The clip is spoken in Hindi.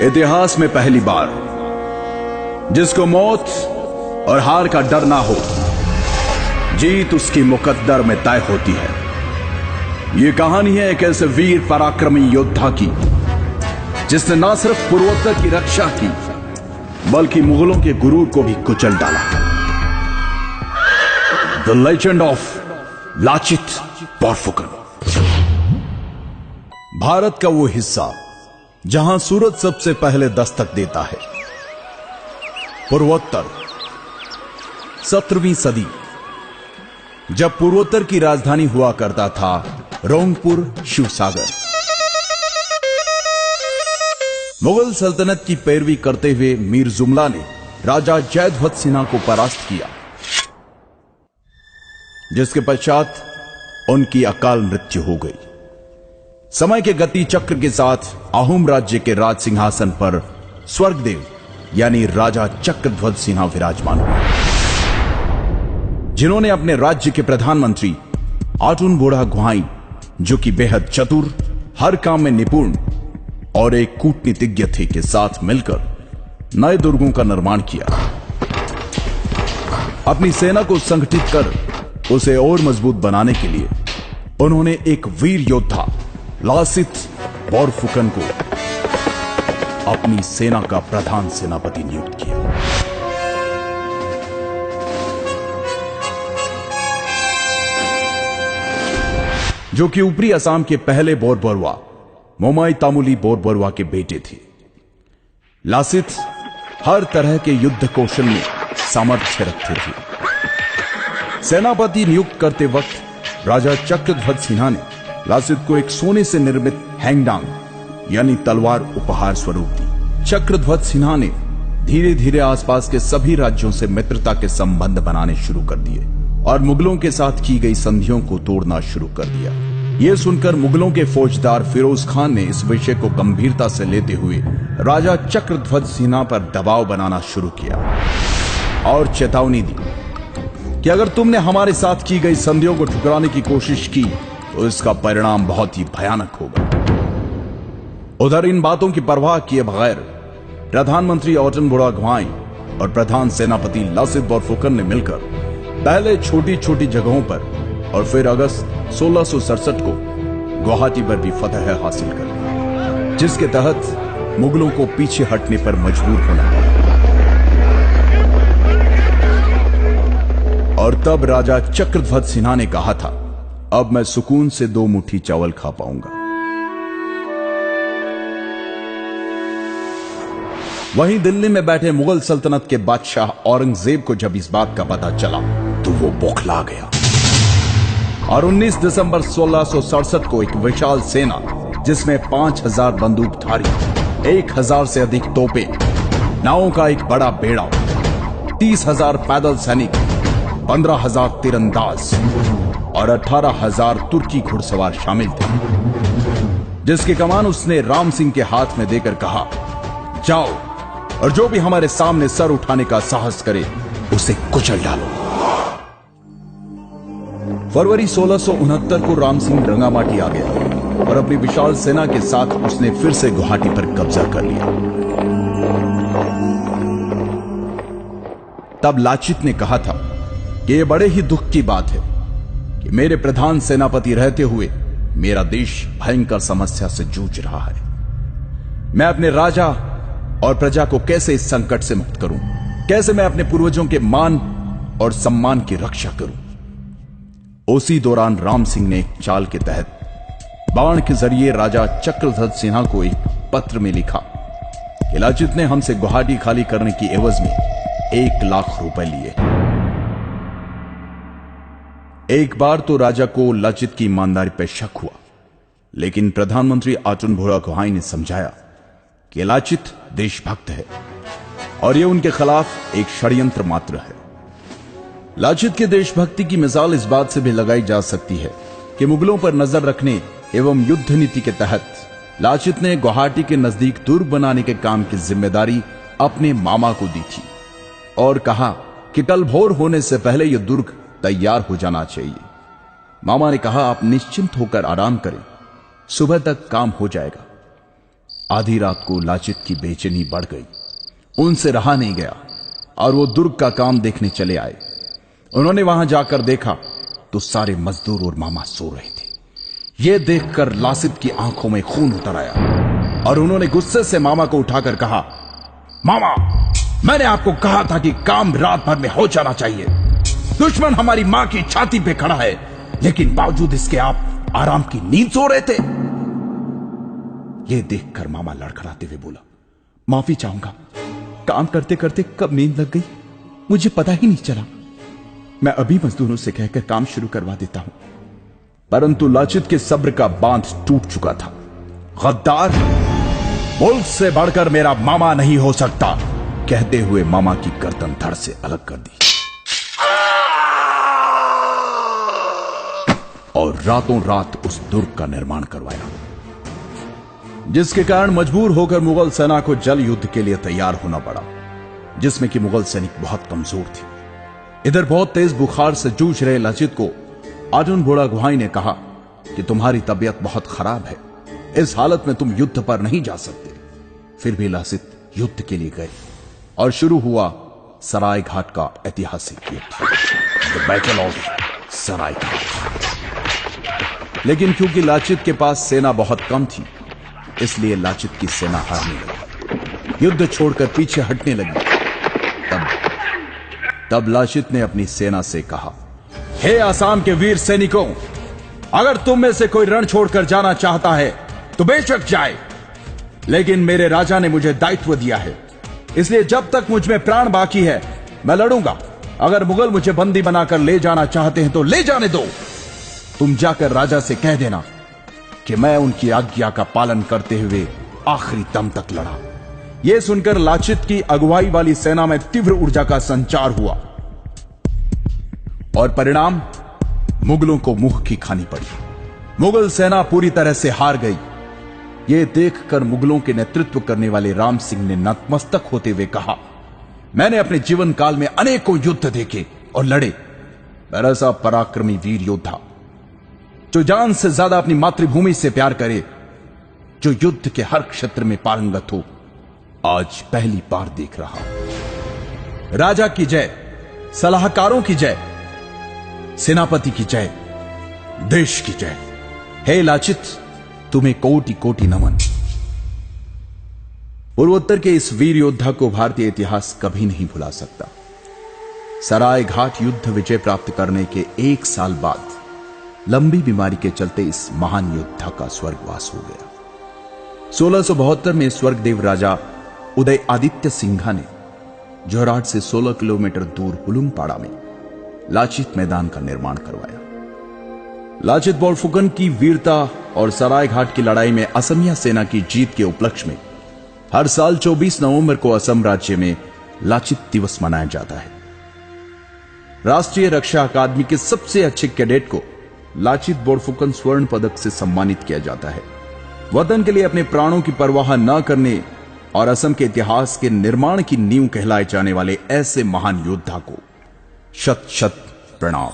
इतिहास में पहली बार जिसको मौत और हार का डर ना हो, जीत उसकी मुकद्दर में तय होती है। यह कहानी है एक ऐसे वीर पराक्रमी योद्धा की जिसने ना सिर्फ पूर्वोत्तर की रक्षा की बल्कि मुगलों के गुरूर को भी कुचल डाला। The legend of Lachit Borphukan. Bharat का वो हिस्सा जहां सूरज सबसे पहले दस्तक देता है। पूर्वोत्तर। 17वीं सदी, जब पूर्वोत्तर की राजधानी हुआ करता था रोंगपुर शिवसागर। मुगल सल्तनत की पैरवी करते हुए मीर जुमला ने राजा जयध्वज सिन्हा को परास्त किया, जिसके पश्चात उनकी अकाल मृत्यु हो गई। समय के गति चक्र के साथ अहोम राज्य के राज सिंहासन पर स्वर्गदेव यानी राजा चक्रध्वज सिन्हा विराजमान हुए, जिन्होंने अपने राज्य के प्रधानमंत्री आटुन बोड़ा गुहाई, जो कि बेहद चतुर, हर काम में निपुण और एक कूटनीतिज्ञ थे, के साथ मिलकर नए दुर्गों का निर्माण किया। अपनी सेना को संगठित कर उसे और मजबूत बनाने के लिए उन्होंने एक वीर योद्धा लासित बोरफुकन को अपनी सेना का प्रधान सेनापति नियुक्त किया। जो कि ऊपरी असम के पहले बोरबरुआ मोमाई तामुली बोरबरुआ के बेटे थे। लासित हर तरह के युद्ध कौशल में सामर्थ्य रखते थे। सेनापति नियुक्त करते वक्त राजा चक्रध्वज सिन्हा ने लासित को एक सोने से निर्मित हैंगडांग यानी तलवार उपहार स्वरूप दी। चक्रध्वज सिन्हा ने धीरे धीरे आसपास के सभी राज्यों से मित्रता के संबंध बनाने शुरू कर दिए और मुगलों के साथ की गई संधियों को तोड़ना शुरू कर दिया। यह सुनकर मुगलों के फौजदार फिरोज खान ने इस विषय को गंभीरता से लेते हुए राजा चक्रध्वज सिन्हा पर दबाव बनाना शुरू किया और चेतावनी दी कि अगर तुमने हमारे साथ की गई संधियों को ठुकराने की कोशिश की तो इसका परिणाम बहुत ही भयानक होगा। उधर इन बातों की परवाह किए बगैर प्रधानमंत्री आटुन बोड़ा गुहाई और प्रधान सेनापति लासित बोरफुकन ने मिलकर पहले छोटी छोटी जगहों पर और फिर अगस्त 1667 को गुवाहाटी पर भी फतह हासिल कर ली, जिसके तहत मुगलों को पीछे हटने पर मजबूर होना पड़ा। और तब राजा चक्रध्वज सिन्हा ने कहा था, अब मैं सुकून से 2 मुट्ठी चावल खा पाऊंगा। वहीं दिल्ली में बैठे मुगल सल्तनत के बादशाह औरंगजेब को जब इस बात का पता चला तो वो बौखला गया और 19 दिसंबर 1667 को एक विशाल सेना जिसमें 5000 बंदूकधारी, 1000 से अधिक तोपें, नावों का एक बड़ा बेड़ा, 30,000 पैदल सैनिक, 15,000 तीरंदाज और 18,000 तुर्की घुड़सवार शामिल थे, जिसकी कमान उसने राम सिंह के हाथ में देकर कहा, जाओ और जो भी हमारे सामने सर उठाने का साहस करे उसे कुचल डालो। फरवरी 1669 को राम सिंह रंगामाटी आ गया और अपनी विशाल सेना के साथ उसने फिर से गुवाहाटी पर कब्जा कर लिया। तब लाचित ने कहा था कि यह बड़े ही दुख की बात है कि मेरे प्रधान सेनापति रहते हुए मेरा देश भयंकर समस्या से जूझ रहा है। मैं अपने राजा और प्रजा को कैसे इस संकट से मुक्त करूं? कैसे मैं अपने पूर्वजों के मान और सम्मान की रक्षा करूं? उसी दौरान राम सिंह ने एक चाल के तहत बाण के जरिए राजा चक्रध्वज सिन्हा को एक पत्र में लिखा कि लाचित ने हमसे गुवाहाटी खाली करने की एवज में 1 लाख रुपए लिए। एक बार तो राजा को लाचित की ईमानदारी पर शक हुआ, लेकिन प्रधानमंत्री आटुन बोड़ा गुहाई ने समझाया कि लाचित देशभक्त है और यह उनके खिलाफ एक षड्यंत्र मात्र है। लाचित के देशभक्ति की मिसाल इस बात से भी लगाई जा सकती है कि मुगलों पर नजर रखने एवं युद्ध नीति के तहत लाचित ने गुवाहाटी के नजदीक दुर्ग बनाने के काम की जिम्मेदारी अपने मामा को दी थी और कहा कि कल भोर होने से पहले यह दुर्ग तैयार हो जाना चाहिए। मामा ने कहा, आप निश्चिंत होकर आराम करें, सुबह तक काम हो जाएगा। आधी रात को लाचित की बेचैनी बढ़ गई। उनसे रहा नहीं गया और वो दुर्ग का काम देखने चले आए। उन्होंने वहां जाकर देखा तो सारे मजदूर और मामा सो रहे थे। यह देखकर लासित की आंखों में खून उतर आया और उन्होंने गुस्से से मामा को उठाकर कहा, मामा, मैंने आपको कहा था कि काम रात भर में हो जाना चाहिए। दुश्मन हमारी मां की छाती पे खड़ा है, लेकिन बावजूद इसके आप आराम की नींद सो रहे थे। यह देखकर मामा लड़खड़ाते हुए बोला, माफी चाहूंगा, काम करते करते कब नींद लग गई मुझे पता ही नहीं चला। मैं अभी मजदूरों से कहकर काम शुरू करवा देता हूं। परंतु लाचित के सब्र का बांध टूट चुका था। गद्दार, मुल्क से बढ़कर मेरा मामा नहीं हो सकता, कहते हुए मामा की गर्दन धड़ से अलग कर दी और रातों रात उस दुर्ग का निर्माण करवाया, जिसके कारण मजबूर होकर मुगल सेना को जल युद्ध के लिए तैयार होना पड़ा, जिसमें कि मुगल सैनिक बहुत कमजोर थे। इधर बहुत तेज बुखार से जूझ रहे लाचित को अर्जुन बुढ़ागुहाई ने कहा कि तुम्हारी तबीयत बहुत खराब है, इस हालत में तुम युद्ध पर नहीं जा सकते। फिर भी लाचित युद्ध के लिए गए और शुरू हुआ सराय घाट का ऐतिहासिक युद्ध, द बैटल ऑफ सराय घाट। लेकिन क्योंकि लाचित के पास सेना बहुत कम थी, इसलिए लाचित की सेना हारने लगी, युद्ध छोड़कर पीछे हटने लगी। तब लाचित ने अपनी सेना से कहा, हे आसाम के वीर सैनिकों, अगर तुम में से कोई रण छोड़कर जाना चाहता है तो बेशक जाए, लेकिन मेरे राजा ने मुझे दायित्व दिया है, इसलिए जब तक मुझ में प्राण बाकी है मैं लड़ूंगा। अगर मुगल मुझे बंदी बनाकर ले जाना चाहते हैं तो ले जाने दो। तुम जाकर राजा से कह देना कि मैं उनकी आज्ञा का पालन करते हुए आखिरी दम तक लड़ा। यह सुनकर लाचित की अगुवाई वाली सेना में तीव्र ऊर्जा का संचार हुआ और परिणाम मुगलों को मुंह की खानी पड़ी। मुगल सेना पूरी तरह से हार गई। यह देखकर मुगलों के नेतृत्व करने वाले राम सिंह ने नतमस्तक होते हुए कहा, मैंने अपने जीवन काल में अनेकों युद्ध देखे और लड़े। मेरा ऐसा पराक्रमी वीर योद्धा जो जान से ज्यादा अपनी मातृभूमि से प्यार करे, जो युद्ध के हर क्षेत्र में पारंगत हो, आज पहली बार देख रहा हूं। राजा की जय, सलाहकारों की जय, सेनापति की जय, देश की जय। हे लाचित, तुम्हें कोटि कोटि नमन। पूर्वोत्तर के इस वीर योद्धा को भारतीय इतिहास कभी नहीं भुला सकता। सराय घाट युद्ध विजय प्राप्त करने के 1 साल बाद लंबी बीमारी के चलते इस महान योद्धा का स्वर्गवास हो गया। 1672 में स्वर्गदेव राजा उदय आदित्य सिंघा ने जोरहाट से 16 किलोमीटर दूर हुलुमपाड़ा में लाचित मैदान का निर्माण करवाया। लाचित बोरफुकन की वीरता और सराय घाट की लड़ाई में असमिया सेना की जीत के उपलक्ष्य में हर साल 24 नवंबर को असम राज्य में लाचित दिवस मनाया जाता है। राष्ट्रीय रक्षा अकादमी के सबसे अच्छे कैडेट को लाचित बोरफुकन स्वर्ण पदक से सम्मानित किया जाता है। वतन के लिए अपने प्राणों की परवाह न करने और असम के इतिहास के निर्माण की नींव कहलाए जाने वाले ऐसे महान योद्धा को शत शत प्रणाम।